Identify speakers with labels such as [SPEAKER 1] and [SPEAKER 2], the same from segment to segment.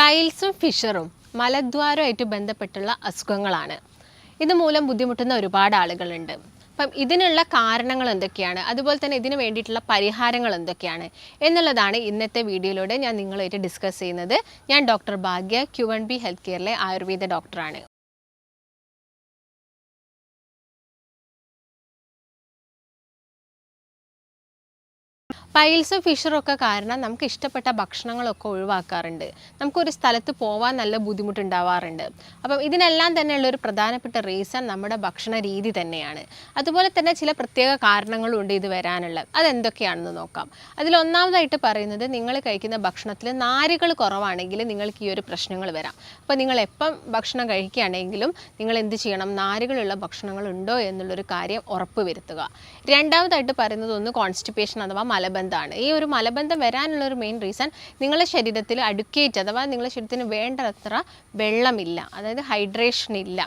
[SPEAKER 1] പൈൽസും ഫിഷറും മലദ്വാരവുമായിട്ട് ബന്ധപ്പെട്ടുള്ള അസുഖങ്ങളാണ്. ഇതുമൂലം ബുദ്ധിമുട്ടുന്ന ഒരുപാട് ആളുകളുണ്ട്. അപ്പം ഇതിനുള്ള കാരണങ്ങൾ എന്തൊക്കെയാണ്, അതുപോലെ തന്നെ ഇതിന് വേണ്ടിയിട്ടുള്ള പരിഹാരങ്ങൾ എന്തൊക്കെയാണ് എന്നുള്ളതാണ് ഇന്നത്തെ വീഡിയോയിലൂടെ ഞാൻ നിങ്ങളുമായിട്ട് ഡിസ്കസ് ചെയ്യുന്നത്. ഞാൻ ഡോക്ടർ ഭാഗ്യ, Q1B ഹെൽത്ത് കെയറിലെ ആയുർവേദ ഡോക്ടറാണ്. പൈൽസും ഫിഷറും ഒക്കെ കാരണം നമുക്ക് ഇഷ്ടപ്പെട്ട ഭക്ഷണങ്ങളൊക്കെ ഒഴിവാക്കാറുണ്ട്. നമുക്കൊരു സ്ഥലത്ത് പോകാൻ നല്ല ബുദ്ധിമുട്ടുണ്ടാവാറുണ്ട്. അപ്പം ഇതിനെല്ലാം തന്നെയുള്ള ഒരു പ്രധാനപ്പെട്ട റീസൺ നമ്മുടെ ഭക്ഷണ രീതി തന്നെയാണ്. അതുപോലെ തന്നെ ചില പ്രത്യേക കാരണങ്ങളും ഉണ്ട് ഇത് വരാനുള്ള. അതെന്തൊക്കെയാണെന്ന് നോക്കാം. അതിലൊന്നാമതായിട്ട് പറയുന്നത്, നിങ്ങൾ കഴിക്കുന്ന ഭക്ഷണത്തിൽ നാരുകൾ കുറവാണെങ്കിൽ നിങ്ങൾക്ക് ഈ ഒരു പ്രശ്നങ്ങൾ വരാം. അപ്പോൾ നിങ്ങൾ എപ്പം ഭക്ഷണം കഴിക്കുകയാണെങ്കിലും നിങ്ങൾ എന്ത് ചെയ്യണം, നാരുകളുള്ള ഭക്ഷണങ്ങളുണ്ടോ എന്നുള്ളൊരു കാര്യം ഉറപ്പ് വരുത്തുക. രണ്ടാമതായിട്ട് പറയുന്നത് ഒന്ന് കോൺസ്റ്റിപ്പേഷൻ അഥവാ മലബന്ധമാണ്. ഈ ഒരു മലബന്ധം വരാനുള്ളൊരു മെയിൻ റീസൺ നിങ്ങളുടെ ശരീരത്തിൽ അഡ്വക്കേറ്റ് അഥവാ നിങ്ങളുടെ ശരീരത്തിന് വേണ്ടത്ര വെള്ളമില്ല, അതായത് ഹൈഡ്രേഷൻ ഇല്ല.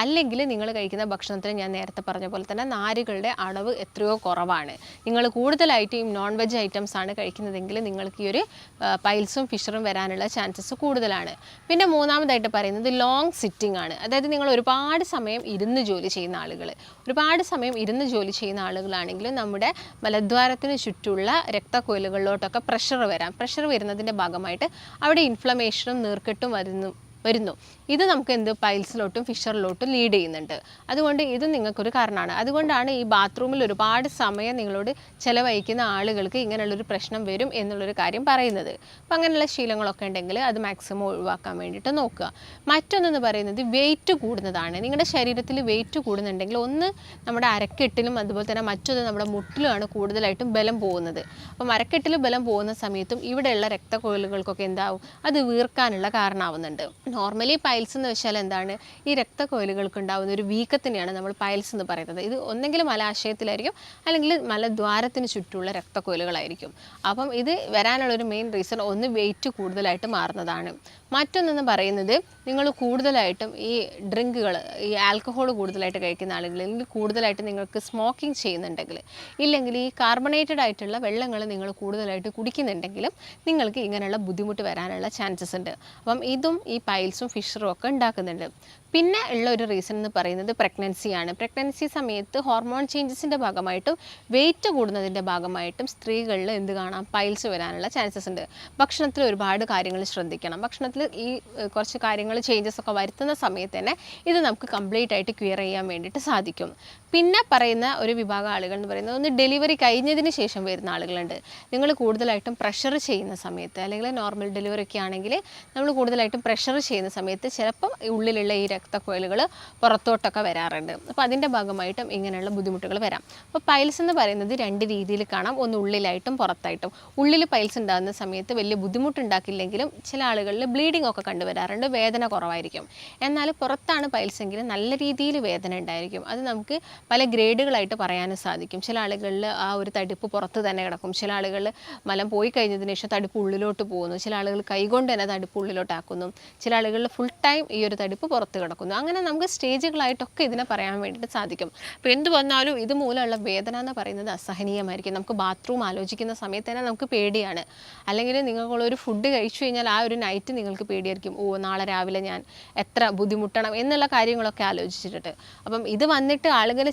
[SPEAKER 1] അല്ലെങ്കിൽ നിങ്ങൾ കഴിക്കുന്ന ഭക്ഷണത്തിൽ ഞാൻ നേരത്തെ പറഞ്ഞ പോലെ തന്നെ നാരുകളുടെ അളവ് എത്രയോ കുറവാണ്. നിങ്ങൾ കൂടുതലായിട്ടും നോൺ വെജ് ഐറ്റംസ് ആണ് കഴിക്കുന്നതെങ്കിൽ നിങ്ങൾക്ക് ഈ ഒരു പൈൽസും ഫിഷറും വരാനുള്ള ചാൻസസ് കൂടുതലാണ്. പിന്നെ മൂന്നാമതായിട്ട് പറയുന്നത് ലോങ് സിറ്റിംഗ് ആണ്. അതായത് നിങ്ങൾ ഒരുപാട് സമയം ഇരുന്ന് ജോലി ചെയ്യുന്ന ആളുകൾ, ആളുകളാണെങ്കിലും നമ്മുടെ മലദ്വാരത്തിന് ചുറ്റുള്ള രക്തക്കൊയിലുകളിലോട്ടൊക്കെ പ്രഷർ വരാം. പ്രഷർ വരുന്നതിൻ്റെ ഭാഗമായിട്ട് അവിടെ ഇൻഫ്ലമേഷനും നീർക്കെട്ടും വരുന്നു. ഇത് നമുക്ക് പൈൽസിലോട്ടും ഫിഷറിലോട്ടും ലീഡ് ചെയ്യുന്നുണ്ട്. അതുകൊണ്ട് ഇത് നിങ്ങൾക്കൊരു കാരണമാണ്. അതുകൊണ്ടാണ് ഈ ബാത്റൂമിൽ ഒരുപാട് സമയം നിങ്ങളോട് ചിലവഴിക്കുന്ന ആളുകൾക്ക് ഇങ്ങനെയുള്ളൊരു പ്രശ്നം വരും എന്നുള്ളൊരു കാര്യം പറയുന്നത്. അപ്പം അങ്ങനെയുള്ള ശീലങ്ങളൊക്കെ ഉണ്ടെങ്കിൽ അത് മാക്സിമം ഒഴിവാക്കാൻ വേണ്ടിയിട്ട് നോക്കുക. മറ്റൊന്നെന്ന് പറയുന്നത് വെയിറ്റ് കൂടുന്നതാണ്. നിങ്ങളുടെ ശരീരത്തിൽ വെയിറ്റ് കൂടുന്നുണ്ടെങ്കിൽ ഒന്ന് നമ്മുടെ അരക്കെട്ടിലും അതുപോലെ തന്നെ മറ്റൊന്ന് നമ്മുടെ മുട്ടിലുമാണ് കൂടുതലായിട്ടും ബലം പോകുന്നത്. അപ്പം അരക്കെട്ടിൽ ബലം പോകുന്ന സമയത്തും ഇവിടെയുള്ള രക്തക്കൊയിലുകൾക്കൊക്കെ എന്താവും, അത് വീർക്കാനുള്ള കാരണമാവുന്നുണ്ട്. നോർമലി പൈൽസ് എന്ന് വെച്ചാൽ എന്താണ്, ഈ രക്തക്കൊയിലുകൾക്ക് ഉണ്ടാകുന്ന ഒരു വീക്കത്തിനെയാണ് നമ്മൾ പൈൽസ് എന്ന് പറയുന്നത്. ഇത് ഒന്നെങ്കിലും മലാശയത്തിലായിരിക്കും, അല്ലെങ്കിൽ മലദ്വാരത്തിന് ചുറ്റുമുള്ള രക്തക്കൊയിലുകളായിരിക്കും. അപ്പം ഇത് വരാനുള്ളൊരു മെയിൻ റീസൺ ഒന്ന് വെയിറ്റ് കൂടുതലായിട്ട് മാറുന്നതാണ്. മറ്റൊന്നെന്ന് പറയുന്നത്, നിങ്ങൾ കൂടുതലായിട്ടും ഈ ഡ്രിങ്കുകൾ, ഈ ആൽക്കഹോൾ കൂടുതലായിട്ട് കഴിക്കുന്ന ആളുകൾ, അല്ലെങ്കിൽ കൂടുതലായിട്ട് നിങ്ങൾക്ക് സ്മോക്കിംഗ് ചെയ്യുന്നുണ്ടെങ്കിൽ, ഇല്ലെങ്കിൽ ഈ കാർബണേറ്റഡ് ആയിട്ടുള്ള വെള്ളങ്ങൾ നിങ്ങൾ കൂടുതലായിട്ട് കുടിക്കുന്നുണ്ടെങ്കിലും നിങ്ങൾക്ക് ഇങ്ങനെയുള്ള ബുദ്ധിമുട്ട് വരാനുള്ള ചാൻസസ് ഉണ്ട്. അപ്പം ഇതും ഈ പൈൽസും ഫിഷറും ഒക്കെ ഉണ്ടാക്കുന്നുണ്ട്. പിന്നെ ഉള്ള ഒരു റീസൺ എന്ന് പറയുന്നത് പ്രഗ്നൻസിയാണ്. പ്രഗ്നൻസി സമയത്ത് ഹോർമോൺ ചേഞ്ചസിൻ്റെ ഭാഗമായിട്ടും വെയിറ്റ് കൂടുന്നതിൻ്റെ ഭാഗമായിട്ടും സ്ത്രീകളിൽ എന്ത് കാണാം, പൈൽസ് വരാനുള്ള ചാൻസസ് ഉണ്ട്. ഭക്ഷണത്തിൽ ഒരുപാട് കാര്യങ്ങൾ ശ്രദ്ധിക്കണം. ഭക്ഷണത്തിൽ ഈ കുറച്ച് കാര്യങ്ങൾ ചേഞ്ചസ് ഒക്കെ വരുത്തുന്ന സമയത്ത് തന്നെ ഇത് നമുക്ക് കംപ്ലീറ്റ് ആയിട്ട് ക്ലിയർ ചെയ്യാൻ വേണ്ടിയിട്ട് സാധിക്കും. പിന്നെ പറയുന്ന ഒരു വിഭാഗം ആളുകൾ എന്ന് പറയുന്നത്, ഒന്ന് ഡെലിവറി കഴിഞ്ഞതിന് ശേഷം വരുന്ന ആളുകളുണ്ട്. നിങ്ങൾ കൂടുതലായിട്ടും പ്രഷർ ചെയ്യുന്ന സമയത്ത്, അല്ലെങ്കിൽ നോർമൽ ഡെലിവറി ഒക്കെ ആണെങ്കിൽ നമ്മൾ കൂടുതലായിട്ടും പ്രഷർ ചെയ്യുന്ന സമയത്ത് ചിലപ്പം ഉള്ളിലുള്ള ഈ രക്തക്കൊയിലുകൾ പുറത്തോട്ടൊക്കെ വരാറുണ്ട്. അപ്പോൾ അതിൻ്റെ ഭാഗമായിട്ടും ഇങ്ങനെയുള്ള ബുദ്ധിമുട്ടുകൾ വരാം. അപ്പോൾ പൈൽസ് എന്ന് പറയുന്നത് രണ്ട് രീതിയിൽ കാണാം. ഒന്ന് ഉള്ളിലായിട്ടും പുറത്തായിട്ടും. ഉള്ളിൽ പൈൽസ് ഉണ്ടാകുന്ന സമയത്ത് വലിയ ബുദ്ധിമുട്ടുണ്ടാക്കില്ലെങ്കിലും ചില ആളുകളിൽ ബ്ലീഡിംഗ് ഒക്കെ കണ്ടുവരാറുണ്ട്, വേദന കുറവായിരിക്കും. എന്നാൽ പുറത്താണ് പൈൽസ് എങ്കിൽ നല്ല രീതിയിൽ വേദന ഉണ്ടായിരിക്കും. അത് നമുക്ക് പല ഗ്രേഡുകളായിട്ട് പറയാനും സാധിക്കും. ചില ആളുകളിൽ ആ ഒരു തടിപ്പ് പുറത്ത് തന്നെ കിടക്കും, ചില ആളുകളിൽ മലം പോയി കഴിഞ്ഞതിന് ശേഷം തടിപ്പ് ഉള്ളിലോട്ട് പോകുന്നു, ചില ആളുകൾ കൈകൊണ്ട് തന്നെ തടിപ്പ് ഉള്ളിലോട്ടാക്കുന്നു, ചില ആളുകളിൽ ഫുൾ ടൈം ഈ ഒരു തടിപ്പ് പുറത്ത് കിടക്കുന്നു. അങ്ങനെ നമുക്ക് സ്റ്റേജുകളായിട്ടൊക്കെ ഇതിനെ പറയാൻ വേണ്ടിയിട്ട് സാധിക്കും. അപ്പോൾ എന്ത് വന്നാലും ഇത് മൂലമുള്ള വേദന എന്ന് പറയുന്നത് അസഹനീയമായിരിക്കും. നമുക്ക് ബാത്റൂം ആലോചിക്കുന്ന സമയത്ത് തന്നെ നമുക്ക് പേടിയാണ്. അല്ലെങ്കിൽ നിങ്ങളൊരു ഫുഡ് കഴിച്ചു കഴിഞ്ഞാൽ ആ ഒരു നൈറ്റ് നിങ്ങൾക്ക് പേടിയായിരിക്കും, നാളെ രാവിലെ ഞാൻ എത്ര ബുദ്ധിമുട്ടണം എന്നുള്ള കാര്യങ്ങളൊക്കെ ആലോചിച്ചിട്ട്. അപ്പം ഇത് വന്നിട്ട്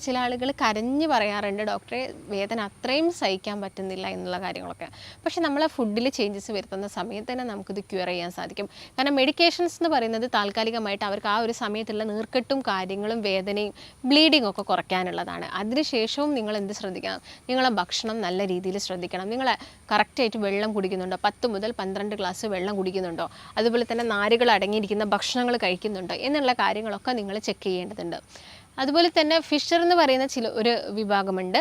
[SPEAKER 1] ചില ആളുകൾ കരഞ്ഞ് പറയാറുണ്ട്, ഡോക്ടറെ വേദന അത്രയും സഹിക്കാൻ പറ്റുന്നില്ല എന്നുള്ള കാര്യങ്ങളൊക്കെ. പക്ഷെ നമ്മളെ ഫുഡിൽ ചേഞ്ചസ് വരുത്തുന്ന സമയത്ത് തന്നെ നമുക്കിത് ക്യൂർ ചെയ്യാൻ സാധിക്കും. കാരണം മെഡിക്കേഷൻസ് എന്ന് പറയുന്നത് താൽക്കാലികമായിട്ട് അവർക്ക് ആ ഒരു സമയത്തുള്ള നീർക്കെട്ടും കാര്യങ്ങളും വേദനയും ബ്ലീഡിങ്ങും ഒക്കെ കുറയ്ക്കാനുള്ളതാണ്. അതിനുശേഷവും നിങ്ങൾ എന്ത് ശ്രദ്ധിക്കണം, നിങ്ങളെ ഭക്ഷണം നല്ല രീതിയിൽ ശ്രദ്ധിക്കണം. നിങ്ങൾ കറക്റ്റായിട്ട് വെള്ളം കുടിക്കുന്നുണ്ടോ, 10 മുതൽ 12 ഗ്ലാസ് വെള്ളം കുടിക്കുന്നുണ്ടോ, അതുപോലെ തന്നെ നാരുകൾ അടങ്ങിയിരിക്കുന്ന ഭക്ഷണങ്ങൾ കഴിക്കുന്നുണ്ടോ എന്നുള്ള കാര്യങ്ങളൊക്കെ നിങ്ങൾ ചെക്ക് ചെയ്യേണ്ടതുണ്ട്. അതുപോലെ തന്നെ ഫിഷർ എന്ന് പറയുന്ന ഒരു വിഭാഗമുണ്ട്.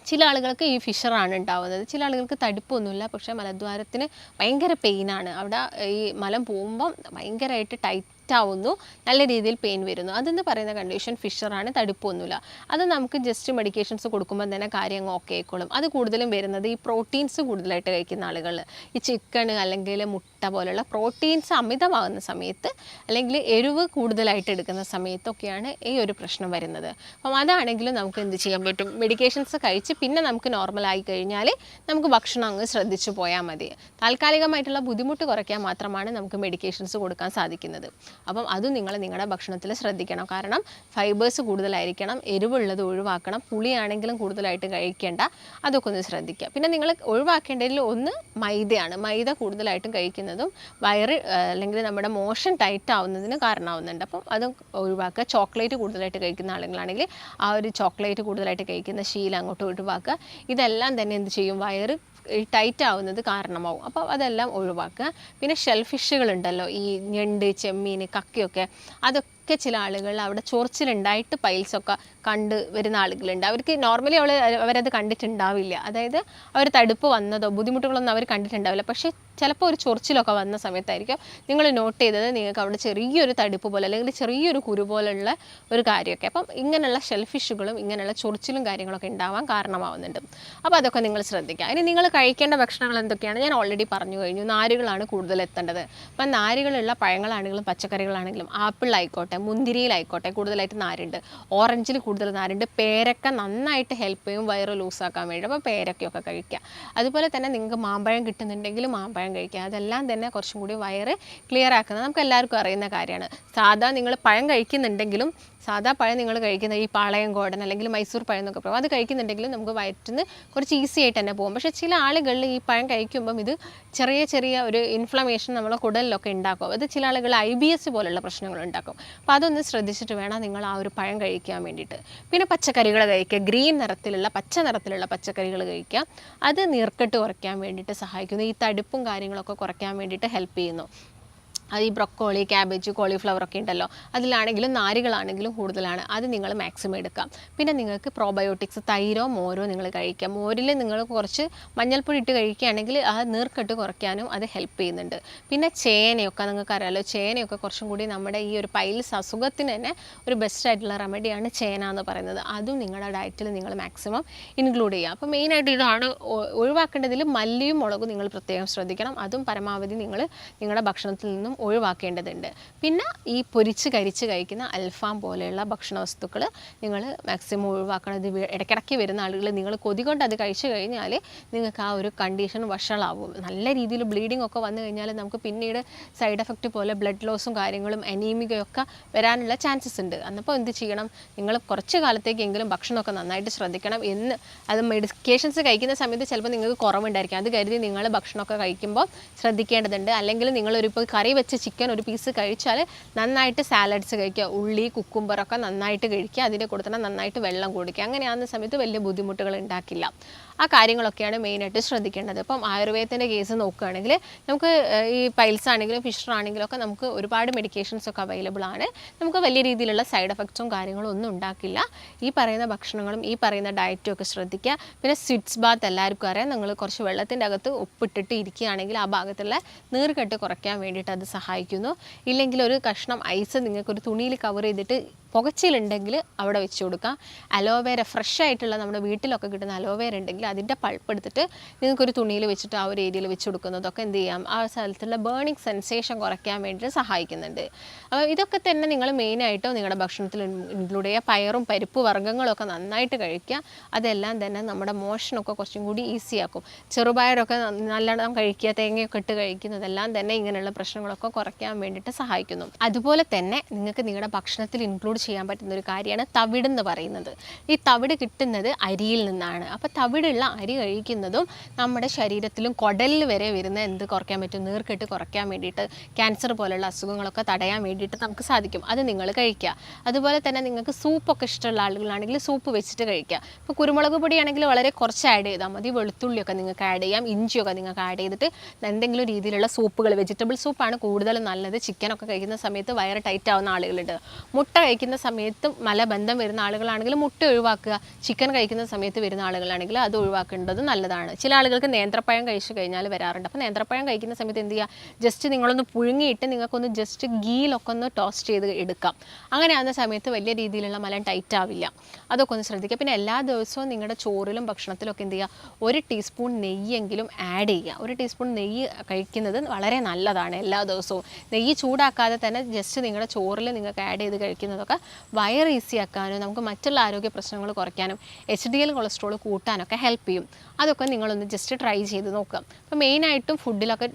[SPEAKER 1] ചില ആളുകൾക്ക് ഈ ഫിഷറാണ് ഉണ്ടാവുന്നത്. ചില ആളുകൾക്ക് തടിപ്പൊന്നുമില്ല, പക്ഷേ മലദ്വാരത്തിന് ഭയങ്കര പെയിനാണ്. അവിടെ ഈ മലം പോകുമ്പം ഭയങ്കരമായിട്ട് ടൈറ്റ് ടൈറ്റ് ആവുന്നു, നല്ല രീതിയിൽ പെയിൻ വരുന്നു. അതെന്ന് പറയുന്ന കണ്ടീഷൻ ഫിഷറാണ്, തടിപ്പൊന്നുമില്ല. അത് നമുക്ക് ജസ്റ്റ് മെഡിക്കേഷൻസ് കൊടുക്കുമ്പോൾ തന്നെ കാര്യം അങ്ങ് ഓക്കെ ആയിക്കോളും. അത് കൂടുതലും വരുന്നത് ഈ പ്രോട്ടീൻസ് കൂടുതലായിട്ട് കഴിക്കുന്ന ആളുകൾ, ഈ ചിക്കൻ അല്ലെങ്കിൽ മുട്ട പോലുള്ള പ്രോട്ടീൻസ് അമിതമാകുന്ന സമയത്ത് അല്ലെങ്കിൽ എരിവ് കൂടുതലായിട്ട് എടുക്കുന്ന സമയത്തൊക്കെയാണ് ഈ ഒരു പ്രശ്നം വരുന്നത്. അപ്പം അതാണെങ്കിലും നമുക്ക് എന്ത് ചെയ്യാൻ പറ്റും, മെഡിക്കേഷൻസ് കഴിച്ച് പിന്നെ നമുക്ക് നോർമലായി കഴിഞ്ഞാൽ നമുക്ക് ഭക്ഷണം അങ്ങ് ശ്രദ്ധിച്ചു പോയാൽ മതി. താൽക്കാലികമായിട്ടുള്ള ബുദ്ധിമുട്ട് കുറയ്ക്കാൻ മാത്രമാണ് നമുക്ക് മെഡിക്കേഷൻസ് കൊടുക്കാൻ സാധിക്കുന്നത്. അപ്പം അത് നിങ്ങൾ നിങ്ങളുടെ ഭക്ഷണത്തിൽ ശ്രദ്ധിക്കണം. കാരണം ഫൈബേഴ്സ് കൂടുതലായിരിക്കണം, എരിവുള്ളത് ഒഴിവാക്കണം, പുളിയാണെങ്കിലും കൂടുതലായിട്ട് കഴിക്കേണ്ട, അതൊക്കെ ഒന്ന് ശ്രദ്ധിക്കുക. പിന്നെ നിങ്ങൾ ഒഴിവാക്കേണ്ടതിൽ ഒന്ന് മൈദയാണ്. മൈദ കൂടുതലായിട്ടും കഴിക്കുന്നതും വയറ് അല്ലെങ്കിൽ നമ്മുടെ മോഷൻ ടൈറ്റ് ആവുന്നതിന് കാരണമാവുന്നുണ്ട്. അപ്പം അത് ഒഴിവാക്കുക. ചോക്ലേറ്റ് കൂടുതലായിട്ട് കഴിക്കുന്ന ആളുകളാണെങ്കിൽ ആ ഒരു ചോക്ലേറ്റ് കൂടുതലായിട്ട് കഴിക്കുന്ന ശീലം അങ്ങോട്ട് ഒഴിവാക്കുക. ഇതെല്ലാം തന്നെ എന്ത് ചെയ്യും, വയറ് ടൈറ്റ് ആവുന്നത് കാരണമാവും. അപ്പോൾ അതെല്ലാം ഒഴിവാക്കുക. പിന്നെ ഷെൽ ഫിഷുകളുണ്ടല്ലോ, ഈ ഞണ്ട്, ചെമ്മീൻ, കക്കയൊക്കെ, അതൊക്കെ ചില ആളുകൾ അവിടെ ചൊറിച്ചിലുണ്ടായിട്ട് പൈൽസൊക്കെ കണ്ട് വരുന്ന ആളുകളുണ്ട്. അവർക്ക് നോർമലി അവരത് കണ്ടിട്ടുണ്ടാവില്ല. അതായത് അവർ തടുപ്പ് വന്നതോ ബുദ്ധിമുട്ടുകളൊന്നും അവർ കണ്ടിട്ടുണ്ടാവില്ല. പക്ഷേ ചിലപ്പോൾ ഒരു ചൊറിച്ചിലൊക്കെ വന്ന സമയത്തായിരിക്കും നിങ്ങൾ നോട്ട് ചെയ്തത് നിങ്ങൾക്ക് അവിടെ ചെറിയൊരു തടുപ്പ് പോലെ അല്ലെങ്കിൽ ചെറിയൊരു കുരു പോലുള്ള ഒരു കാര്യമൊക്കെ. അപ്പം ഇങ്ങനെയുള്ള ഷെൽഫിഷുകളും ഇങ്ങനെയുള്ള ചൊറിച്ചിലും കാര്യങ്ങളൊക്കെ ഉണ്ടാവാൻ കാരണമാവുന്നുണ്ട്. അപ്പോൾ അതൊക്കെ നിങ്ങൾ ശ്രദ്ധിക്കുക. ഇനി നിങ്ങൾ കഴിക്കേണ്ട ഭക്ഷണങ്ങൾ എന്തൊക്കെയാണ് ഞാൻ ഓൾറെഡി പറഞ്ഞു കഴിഞ്ഞു. നാരുകളാണ് കൂടുതൽ എത്തേണ്ടത്. അപ്പം നാരുകളുള്ള പഴങ്ങളാണെങ്കിലും പച്ചക്കറികളാണെങ്കിലും ആപ്പിളിലായിക്കോട്ടെ, മുന്തിരിയിലായിക്കോട്ടെ കൂടുതലായിട്ട് നാരുണ്ട്. ഓറഞ്ചിൽ കൂടുതൽ നാരുണ്ട്. പേരക്ക നന്നായിട്ട് ഹെൽപ്പ് ചെയ്യും വയറ് ലൂസാക്കാൻ വേണ്ടി. അപ്പോൾ പേരക്കയൊക്കെ കഴിക്കുക. അതുപോലെ തന്നെ നിങ്ങൾക്ക് മാമ്പഴം കിട്ടുന്നുണ്ടെങ്കിൽ മാമ്പഴം കഴിക്കുക. അതെല്ലാം തന്നെ കുറച്ചും കൂടി വയറ് ക്ലിയർ ആക്കുന്നത് നമുക്ക് എല്ലാവർക്കും അറിയുന്ന കാര്യമാണ്. സാധാ നിങ്ങൾ പഴം കഴിക്കുന്നുണ്ടെങ്കിലും, സാധാ പഴം നിങ്ങൾ കഴിക്കുന്ന ഈ പാളയം ഗോഡൻ അല്ലെങ്കിൽ മൈസൂർ പഴം എന്നൊക്കെ പറയും, അത് കഴിക്കുന്നുണ്ടെങ്കിലും നമുക്ക് വയറ്റിന് കുറച്ച് ഈസി ആയിട്ട് തന്നെ പോകും. പക്ഷേ ചില ആളുകളിൽ ഈ പഴം കഴിക്കുമ്പം ഇത് ചെറിയ ചെറിയ ഒരു ഇൻഫ്ലമേഷൻ നമ്മളെ കുടലിലൊക്കെ ഉണ്ടാക്കും. അത് ചില ആളുകൾ IBS പോലുള്ള പ്രശ്നങ്ങൾ ഉണ്ടാക്കും. അപ്പോൾ അതൊന്ന് ശ്രദ്ധിച്ചിട്ട് വേണം നിങ്ങൾ ആ ഒരു പഴം കഴിക്കാൻ വേണ്ടിയിട്ട്. പിന്നെ പച്ചക്കറികൾ കഴിക്കുക. ഗ്രീൻ നിറത്തിലുള്ള പച്ച നിറത്തിലുള്ള പച്ചക്കറികൾ കഴിക്കുക. അത് നീർക്കെട്ട് കുറയ്ക്കാൻ വേണ്ടിയിട്ട് സഹായിക്കുന്നു. ഈ തടുപ്പും കാര്യങ്ങളൊക്കെ കുറയ്ക്കാൻ വേണ്ടിയിട്ട് ഹെൽപ്പ് ചെയ്യുന്നു. അത് ഈ ബ്രൊക്കോളി, ക്യാബേജ്, കോളിഫ്ലവർ ഒക്കെ ഉണ്ടല്ലോ, അതിലാണെങ്കിലും നാരുകളാണെങ്കിലും കൂടുതലാണ്. അത് നിങ്ങൾ മാക്സിമം എടുക്കാം. പിന്നെ നിങ്ങൾക്ക് പ്രോബയോട്ടിക്സ്, തൈരോ മോരോ നിങ്ങൾ കഴിക്കാം. മോരിൽ നിങ്ങൾ കുറച്ച് മഞ്ഞൾപ്പൊടി ഇട്ട് കഴിക്കുകയാണെങ്കിൽ ആ നീർക്കെട്ട് കുറയ്ക്കാനും അത് ഹെൽപ്പ് ചെയ്യുന്നുണ്ട്. പിന്നെ ചേനയൊക്കെ നിങ്ങൾക്കറിയാമല്ലോ, ചേനയൊക്കെ കുറച്ചും കൂടി നമ്മുടെ ഈ ഒരു പൈൽസ് അസുഖത്തിന് തന്നെ ഒരു ബെസ്റ്റ് ആയിട്ടുള്ള റെമഡിയാണ് ചേന എന്ന് പറയുന്നത്. അതും നിങ്ങളുടെ ഡയറ്റിൽ നിങ്ങൾ മാക്സിമം ഇൻക്ലൂഡ് ചെയ്യുക. അപ്പോൾ മെയിനായിട്ട് ഇതാണ് ഒഴിവാക്കേണ്ടതിൽ. മല്ലിയും മുളകും നിങ്ങൾ പ്രത്യേകം ശ്രദ്ധിക്കണം. അതും പരമാവധി നിങ്ങൾ നിങ്ങളുടെ ഭക്ഷണത്തിൽ നിന്നും ഒഴിവാക്കേണ്ടതുണ്ട്. പിന്നെ ഈ പൊരിച്ച് കരിച്ച് കഴിക്കുന്ന അൽഫാം പോലെയുള്ള ഭക്ഷണ വസ്തുക്കൾ നിങ്ങൾ മാക്സിമം ഒഴിവാക്കണം. ഇത് ഇടയ്ക്കിടയ്ക്ക് വരുന്ന ആളുകൾ നിങ്ങൾ കൊതി കൊണ്ട് അത് കഴിച്ചു കഴിഞ്ഞാൽ നിങ്ങൾക്ക് ആ ഒരു കണ്ടീഷൻ വഷളാവും. നല്ല രീതിയിൽ ബ്ലീഡിംഗ് ഒക്കെ വന്നു കഴിഞ്ഞാൽ നമുക്ക് പിന്നീട് സൈഡ് എഫക്റ്റ് പോലെ ബ്ലഡ് ലോസും കാര്യങ്ങളും അനീമികയൊക്കെ വരാനുള്ള ചാൻസസ് ഉണ്ട്. അന്നപ്പോൾ എന്ത് ചെയ്യണം, നിങ്ങൾ കുറച്ച് കാലത്തേക്കെങ്കിലും ഭക്ഷണമൊക്കെ നന്നായിട്ട് ശ്രദ്ധിക്കണം. അത് മെഡിക്കേഷൻസ് കഴിക്കുന്ന സമയത്ത് ചിലപ്പോൾ നിങ്ങൾക്ക് കുറവുണ്ടായിരിക്കും. അത് കരുതി നിങ്ങൾ ഭക്ഷണമൊക്കെ കഴിക്കുമ്പോൾ ശ്രദ്ധിക്കേണ്ടതുണ്ട്. അല്ലെങ്കിൽ നിങ്ങളൊരു ഇപ്പോൾ കറി വെച്ച് ചിക്കൻ ഒരു പീസ് കഴിച്ചാൽ നന്നായിട്ട് സാലഡ്സ് കഴിക്കുക. ഉള്ളി, കുക്കുംബറൊക്കെ നന്നായിട്ട് കഴിക്കുക. അതിൻ്റെ കൂടെ തന്നെ നന്നായിട്ട് വെള്ളം കുടിക്കുക. അങ്ങനെയാകുന്ന സമയത്ത് വലിയ ബുദ്ധിമുട്ടുകൾ ഉണ്ടാക്കില്ല. ആ കാര്യങ്ങളൊക്കെയാണ് മെയിനായിട്ട് ശ്രദ്ധിക്കേണ്ടത്. ഇപ്പം ആയുർവേദത്തിൻ്റെ കേസ് നോക്കുകയാണെങ്കിൽ നമുക്ക് ഈ പൈൽസ് ആണെങ്കിലും ഫിഷറാണെങ്കിലും ഒക്കെ നമുക്ക് ഒരുപാട് മെഡിക്കേഷൻസ് ഒക്കെ അവൈലബിൾ ആണ്. നമുക്ക് വലിയ രീതിയിലുള്ള സൈഡ് എഫക്ട്സും കാര്യങ്ങളും ഒന്നും ഉണ്ടാക്കില്ല. ഈ പറയുന്ന ഭക്ഷണങ്ങളും ഈ പറയുന്ന ഡയറ്റും ഒക്കെ ശ്രദ്ധിക്കുക. പിന്നെ സ്വിറ്റ്സ് ബാത്ത് എല്ലാവർക്കും അറിയാം. നിങ്ങൾ കുറച്ച് വെള്ളത്തിൻ്റെ അകത്ത് ഉപ്പിട്ടിട്ട് ഇരിക്കുകയാണെങ്കിൽ ആ ഭാഗത്തുള്ള നീർക്കെട്ട് കുറയ്ക്കാൻ വേണ്ടിയിട്ട് അത് സഹായിക്കുന്നു. ഇല്ലെങ്കിൽ ഒരു കഷ്ണം ഐസ് നിങ്ങൾക്കൊരു തുണിയിൽ കവർ ചെയ്തിട്ട് പുകച്ചിലുണ്ടെങ്കിൽ അവിടെ വെച്ച് കൊടുക്കാം. അലോവേര ഫ്രഷ് ആയിട്ടുള്ള നമ്മുടെ വീട്ടിലൊക്കെ കിട്ടുന്ന അലോവേര ഉണ്ടെങ്കിൽ അതിൻ്റെ പൾപ്പ് എടുത്തിട്ട് നിങ്ങൾക്കൊരു തുണിയിൽ വെച്ചിട്ട് ആ ഒരു ഏരിയയിൽ വെച്ച് കൊടുക്കുന്നതൊക്കെ എന്ത് ചെയ്യാം, ആ സ്ഥലത്തുള്ള ബേണിംഗ് സെൻസേഷൻ കുറയ്ക്കാൻ വേണ്ടിയിട്ട് സഹായിക്കുന്നുണ്ട്. അപ്പോൾ ഇതൊക്കെ തന്നെ നിങ്ങൾ മെയിനായിട്ടോ നിങ്ങളുടെ ഭക്ഷണത്തിൽ ഇൻക്ലൂഡ് ചെയ്യുക. പയറും പരിപ്പ് വർഗ്ഗങ്ങളൊക്കെ നന്നായിട്ട് കഴിക്കുക. അതെല്ലാം തന്നെ നമ്മുടെ മോഷനൊക്കെ കുറച്ചും കൂടി ഈസിയാക്കും. ചെറുപയറൊക്കെ നല്ലോണം കഴിക്കുക, തേങ്ങയൊക്കെ ഇട്ട് കഴിക്കുന്നതെല്ലാം തന്നെ ഇങ്ങനെയുള്ള പ്രശ്നങ്ങളൊക്കെ കുറയ്ക്കാൻ വേണ്ടിയിട്ട് സഹായിക്കുന്നു. അതുപോലെ തന്നെ നിങ്ങൾക്ക് നിങ്ങളുടെ ഭക്ഷണത്തിൽ ഇൻക്ലൂഡ് ചെയ്യാൻ പറ്റുന്ന ഒരു കാര്യമാണ് തവിട് എന്ന് പറയുന്നത്. ഈ തവിട് കിട്ടുന്നത് അരിയിൽ നിന്നാണ്. അപ്പോൾ തവിടുള്ള അരി കഴിക്കുന്നതും നമ്മുടെ ശരീരത്തിലും കുടലിൽ വരെ വരുന്ന എന്ത് കുറയ്ക്കാൻ പറ്റും, നീർക്കെട്ട് കുറയ്ക്കാൻ വേണ്ടിയിട്ട്, ക്യാൻസർ പോലുള്ള അസുഖങ്ങളൊക്കെ തടയാൻ വേണ്ടിയിട്ട് നമുക്ക് സാധിക്കും. അത് നിങ്ങൾ കഴിക്കുക. അതുപോലെ തന്നെ നിങ്ങൾക്ക് സൂപ്പൊക്കെ ഇഷ്ടമുള്ള ആളുകളാണെങ്കിൽ സൂപ്പ് വെച്ചിട്ട് കഴിക്കുക. ഇപ്പോൾ കുരുമുളക് പൊടിയാണെങ്കിൽ വളരെ കുറച്ച് ആഡ് ചെയ്താൽ മതി. വെളുത്തുള്ളിയൊക്കെ നിങ്ങൾക്ക് ആഡ് ചെയ്യാം, ഇഞ്ചിയൊക്കെ നിങ്ങൾക്ക് ആഡ് ചെയ്തിട്ട് എന്തെങ്കിലും രീതിയിലുള്ള സൂപ്പുകൾ, വെജിറ്റബിൾ സൂപ്പാണ് കൂടുതലും നല്ലത്. ചിക്കനൊക്കെ കഴിക്കുന്ന സമയത്ത് വയറ് ടൈറ്റ് ആവുന്ന ആളുകളുണ്ട്. മുട്ട കഴിക്കുന്ന കഴിക്കുന്ന സമയത്ത് മലബന്ധം വരുന്ന ആളുകളാണെങ്കിൽ മുട്ട ഒഴിവാക്കുക. ചിക്കൻ കഴിക്കുന്ന സമയത്ത് വരുന്ന ആളുകളാണെങ്കിൽ അത് ഒഴിവാക്കേണ്ടത് നല്ലതാണ്. ചില ആളുകൾക്ക് നേന്ത്രപ്പഴം കഴിച്ചു കഴിഞ്ഞാൽ വരാറുണ്ട്. അപ്പോൾ നേന്ത്രപ്പഴം കഴിക്കുന്ന സമയത്ത് എന്ത് ചെയ്യുക, ജസ്റ്റ് നിങ്ങളൊന്ന് പുഴുങ്ങിയിട്ട് നിങ്ങൾക്കൊന്ന് ജസ്റ്റ് ഗീയിലൊക്കെ ഒന്ന് ടോസ്റ്റ് ചെയ്ത് എടുക്കാം. അങ്ങനെയാകുന്ന സമയത്ത് വലിയ രീതിയിലുള്ള മലം ടൈറ്റ് ആവില്ല. അതൊക്കെ ഒന്ന് ശ്രദ്ധിക്കുക. പിന്നെ എല്ലാ ദിവസവും നിങ്ങളുടെ ചോറിലും ഭക്ഷണത്തിലൊക്കെ എന്ത് ചെയ്യുക, 1 ടീസ്പൂൺ നെയ്യെങ്കിലും ആഡ് ചെയ്യുക. 1 ടീസ്പൂൺ നെയ്യ് കഴിക്കുന്നത് വളരെ നല്ലതാണ്. എല്ലാ ദിവസവും നെയ്യ് ചൂടാക്കാതെ തന്നെ ജസ്റ്റ് നിങ്ങളുടെ ചോറിൽ നിങ്ങൾക്ക് ആഡ് ചെയ്ത് കഴിക്കുന്നതൊക്കെ വയർ ഈസി ആക്കാനും നമുക്ക് മറ്റുള്ള ആരോഗ്യ പ്രശ്നങ്ങൾ കുറയ്ക്കാനും HDL കൊളസ്ട്രോൾ കൂട്ടാനൊക്കെ ഹെൽപ്പ് ചെയ്യും. അതൊക്കെ നിങ്ങളൊന്ന് ജസ്റ്റ് ട്രൈ ചെയ്ത് നോക്കുക. അപ്പോൾ മെയിനായിട്ടും ഫുഡിലൊക്കെ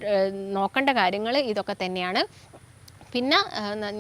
[SPEAKER 1] നോക്കേണ്ട കാര്യങ്ങൾ ഇതൊക്കെ തന്നെയാണ്. പിന്നെ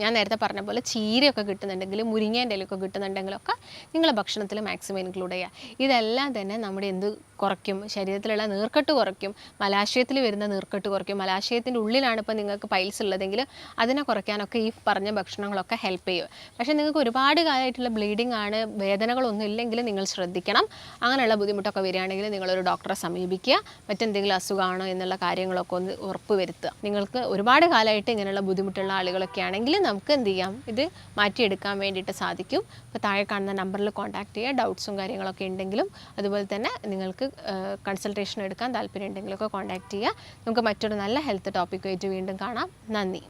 [SPEAKER 1] ഞാൻ നേരത്തെ പറഞ്ഞ പോലെ ചീരയൊക്കെ കിട്ടുന്നുണ്ടെങ്കിൽ, മുരിങ്ങേൻ്റെ ഇലയൊക്കെ കിട്ടുന്നുണ്ടെങ്കിലൊക്കെ നിങ്ങൾ ഭക്ഷണത്തിൽ മാക്സിമം ഇൻക്ലൂഡ് ചെയ്യുക. ഇതെല്ലാം തന്നെ നമ്മുടെ എന്ത് കുറയ്ക്കും, ശരീരത്തിലുള്ള നീർക്കെട്ട് കുറയ്ക്കും, മലാശയത്തിൽ വരുന്ന നീർക്കെട്ട് കുറയ്ക്കും. മലാശയത്തിൻ്റെ ഉള്ളിലാണ് ഇപ്പോൾ നിങ്ങൾക്ക് പൈൽസ് ഉള്ളതെങ്കിൽ അതിനെ കുറയ്ക്കാനൊക്കെ ഈ പറഞ്ഞ ഭക്ഷണങ്ങളൊക്കെ ഹെൽപ്പ് ചെയ്യും. പക്ഷേ നിങ്ങൾക്ക് ഒരുപാട് കാലമായിട്ടുള്ള ബ്ലീഡിംഗ് ആണ്, വേദനകളൊന്നും ഇല്ലെങ്കിൽ നിങ്ങൾ ശ്രദ്ധിക്കണം. അങ്ങനെയുള്ള ബുദ്ധിമുട്ടൊക്കെ വരികയാണെങ്കിൽ നിങ്ങളൊരു ഡോക്ടറെ സമീപിക്കുക. മറ്റെന്തെങ്കിലും അസുഖമാണോ എന്നുള്ള കാര്യങ്ങളൊക്കെ ഒന്ന് ഉറപ്പ് വരുത്തുക. നിങ്ങൾക്ക് ഒരുപാട് കാലമായിട്ട് ഇങ്ങനെയുള്ള ബുദ്ധിമുട്ടുള്ള ആളുകളൊക്കെ ആണെങ്കിൽ നമുക്ക് എന്ത് ചെയ്യാം, ഇത് മാറ്റിയെടുക്കാൻ വേണ്ടിയിട്ട് സാധിക്കും. ഇപ്പോൾ താഴെ കാണുന്ന നമ്പറിൽ കോൺടാക്ട് ചെയ്യുക. ഡൗട്ട്സും കാര്യങ്ങളൊക്കെ ഉണ്ടെങ്കിലും അതുപോലെ തന്നെ നിങ്ങൾക്ക് കൺസൾട്ടേഷൻ എടുക്കാൻ താല്പര്യം ഉണ്ടെങ്കിലൊക്കെ കോൺടാക്ട് ചെയ്യുക. നമുക്ക് മറ്റൊരു നല്ല ഹെൽത്ത് ടോപ്പിക്കുമായിട്ട് വീണ്ടും കാണാം. നന്ദി.